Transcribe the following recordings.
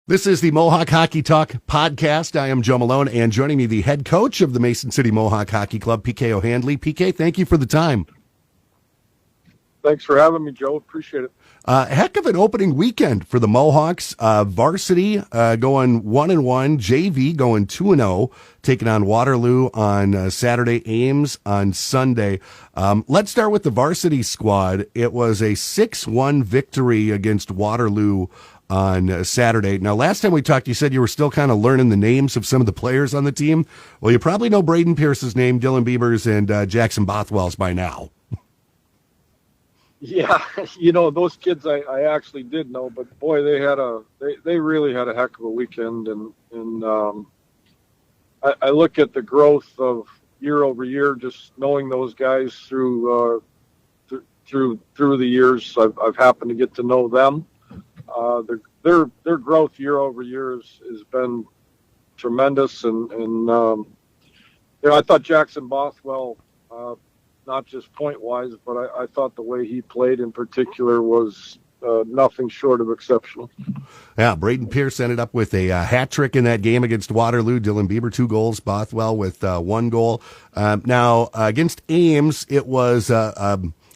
This is the Mohawk Hockey Talk podcast. I am Joe Malone, and joining me, the head coach of the Mason City Mohawk Hockey Club, PK O'Handley. PK, thank you for the time. Thanks for having me, Joe. Appreciate it. Heck of an opening weekend for the Mohawks. Varsity going 1-1, JV going 2-0, taking on Waterloo on Saturday, Ames on Sunday. Let's start with the varsity squad. It was a 6-1 victory against Waterloo on Saturday. Now, last time we talked, you said you were still kind of learning the names of some of the players on the team. Well, you probably know Braden Pierce's name, Dylan Bieber's, and Jackson Bothwell's by now. Yeah, those kids I actually did know, but boy, they really had a heck of a weekend, and I look at the growth of year over year, just knowing those guys through the years. I've happened to get to know them. Their growth year over year has been tremendous, and I thought Jackson Bothwell, not just point wise, but I thought the way he played in particular was nothing short of exceptional. Yeah, Braden Pierce ended up with a hat trick in that game against Waterloo. Dylan Bieber 2 goals, Bothwell with 1 goal. Now against Ames, it was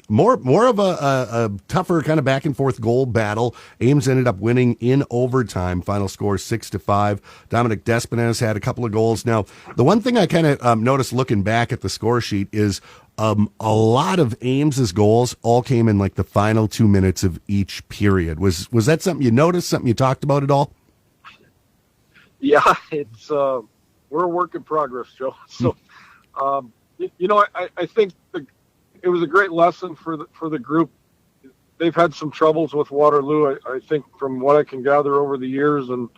more of a tougher kind of back and forth goal battle. Ames ended up winning in overtime. Final score 6-5. Dominic Despinez had a couple of goals. Now, the one thing I kind of noticed looking back at the score sheet is a lot of Ames's goals all came in like the final 2 minutes of each period. Was that something you noticed? Something you talked about at all? Yeah, it's we're a work in progress, Joe. So, I think it was a great lesson for the group. They've had some troubles with Waterloo, I think, from what I can gather over the years, and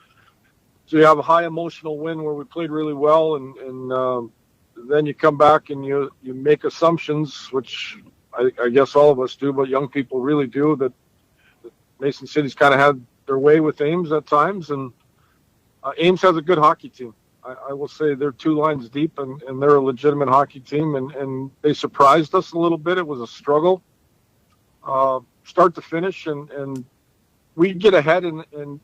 so you have a high emotional win where we played really well, and then you come back and you make assumptions, which I guess all of us do, but young people really do, that Mason City's kind of had their way with Ames at times, and Ames has a good hockey team. I will say they're 2 lines deep, and they're a legitimate hockey team, and they surprised us a little bit. It was a struggle, start to finish, and we get ahead and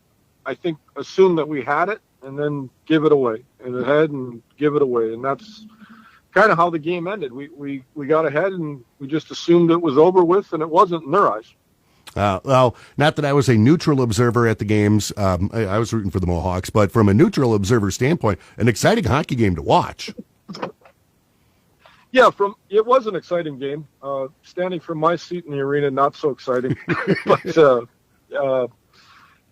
I think assume that we had it, and then give it away, and ahead and give it away, and that's kind of how the game ended. We got ahead, and we just assumed it was over with, and it wasn't in their eyes. Well, not that I was a neutral observer at the games. I was rooting for the Mohawks, but from a neutral observer standpoint, an exciting hockey game to watch. Yeah, it was an exciting game. Standing from my seat in the arena, not so exciting. But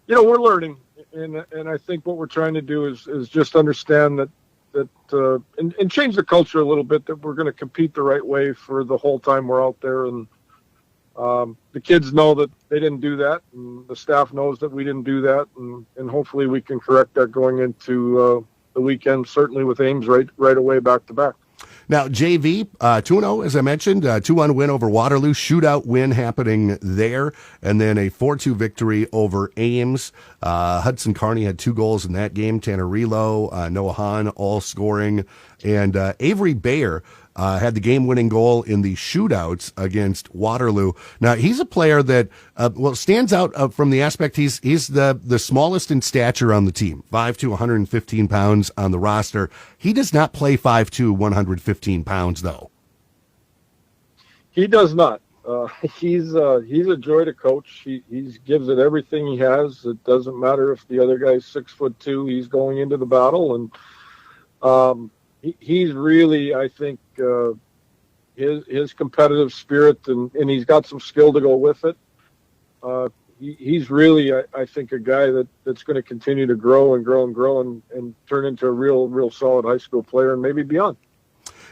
we're learning, and I think what we're trying to do is just understand that and change the culture a little bit, that we're going to compete the right way for the whole time we're out there, and the kids know that they didn't do that, and the staff knows that we didn't do that, and hopefully we can correct that going into the weekend, certainly with Ames right away back to back. Now, JV, 2-0, as I mentioned, 2-1 win over Waterloo, shootout win happening there, and then a 4-2 victory over Ames. Hudson Carney had 2 goals in that game, Tanner Relo, Noah Hahn all scoring, and Avery Bayer had the game-winning goal in the shootouts against Waterloo. Now, he's a player that stands out from the aspect he's the smallest in stature on the team, 5'2", 115 pounds on the roster. He does not play 5'2", 115 pounds, though. He does not. He's a joy to coach. He gives it everything he has. It doesn't matter if the other guy's 6'2". He's going into the battle, and he's really, I think, his competitive spirit, and he's got some skill to go with it. He's really, I think, a guy that's going to continue to grow and grow and grow and turn into a real solid high school player and maybe beyond.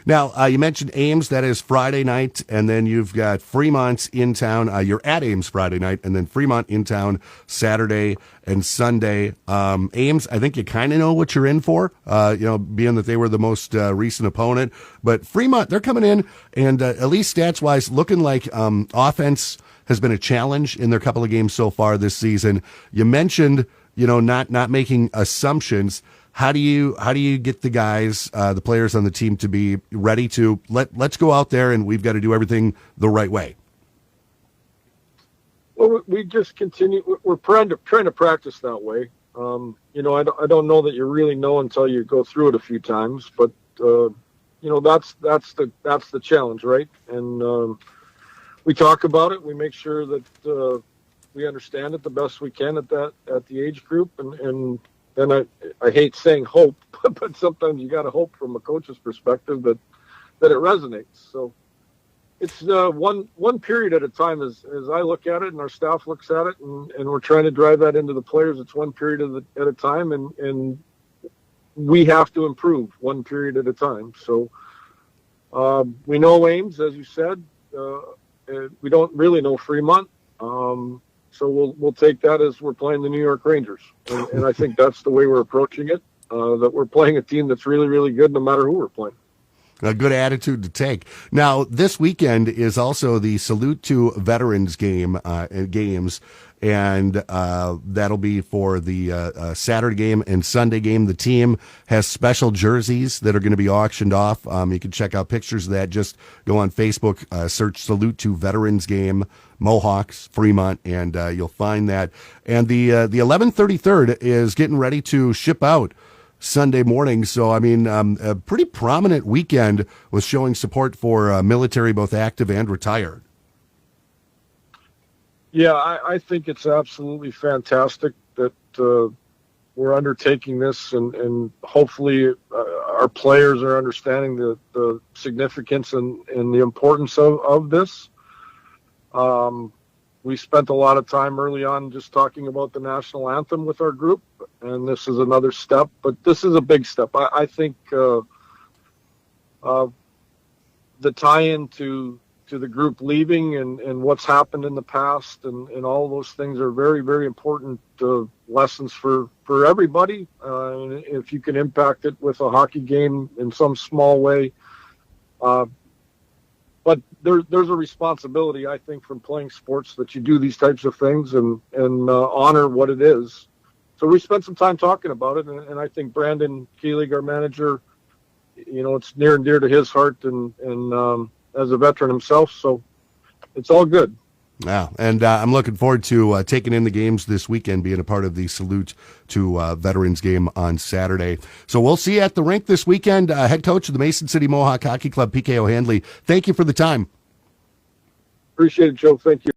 Now, you mentioned Ames. That is Friday night, and then you've got Fremont's in town. You're at Ames Friday night, and then Fremont in town Saturday and Sunday. Ames, I think you kind of know what you're in for, being that they were the most recent opponent. But Fremont, they're coming in, and at least stats-wise, looking like offense has been a challenge in their couple of games so far this season. You mentioned, not making assumptions. How do you get the guys, the players on the team, to be ready to let's go out there and we've got to do everything the right way? Well, we just continue. We're trying to practice that way. I don't know that you really know until you go through it a few times, but that's the challenge, right? And we talk about it. We make sure that we understand it the best we can at the age group, and then I hate saying hope, but sometimes you got to hope from a coach's perspective that it resonates. So it's one period at a time as I look at it and our staff looks at it, and we're trying to drive that into the players. It's one period at a time, and we have to improve one period at a time. So we know Ames, as you said. We don't really know Fremont. So we'll take that as we're playing the New York Rangers. And I think that's the way we're approaching it, that we're playing a team that's really, really good no matter who we're playing. A good attitude to take. Now, this weekend is also the Salute to Veterans games, and that'll be for the Saturday game and Sunday game. The team has special jerseys that are going to be auctioned off. You can check out pictures of that. Just go on Facebook, search Salute to Veterans game, Mohawks, Fremont, and you'll find that. And the 1133rd is getting ready to ship out Sunday morning. So, I mean, a pretty prominent weekend was showing support for military, both active and retired. Yeah, I think it's absolutely fantastic that we're undertaking this, and hopefully our players are understanding the significance and the importance of this. We spent a lot of time early on just talking about the national anthem with our group, and this is another step, but this is a big step. I think the tie-in to the group leaving and what's happened in the past and all those things are very, very important lessons for everybody. If you can impact it with a hockey game in some small way, but there's a responsibility, I think, from playing sports that you do these types of things and honor what it is. So we spent some time talking about it, and I think Brandon Keelig, our manager, it's near and dear to his heart and as a veteran himself, so it's all good. Yeah, and I'm looking forward to taking in the games this weekend, being a part of the Salute to Veterans game on Saturday. So we'll see you at the rink this weekend. Head coach of the Mason City Mohawk Hockey Club, PK O'Handley, thank you for the time. Appreciate it, Joe. Thank you.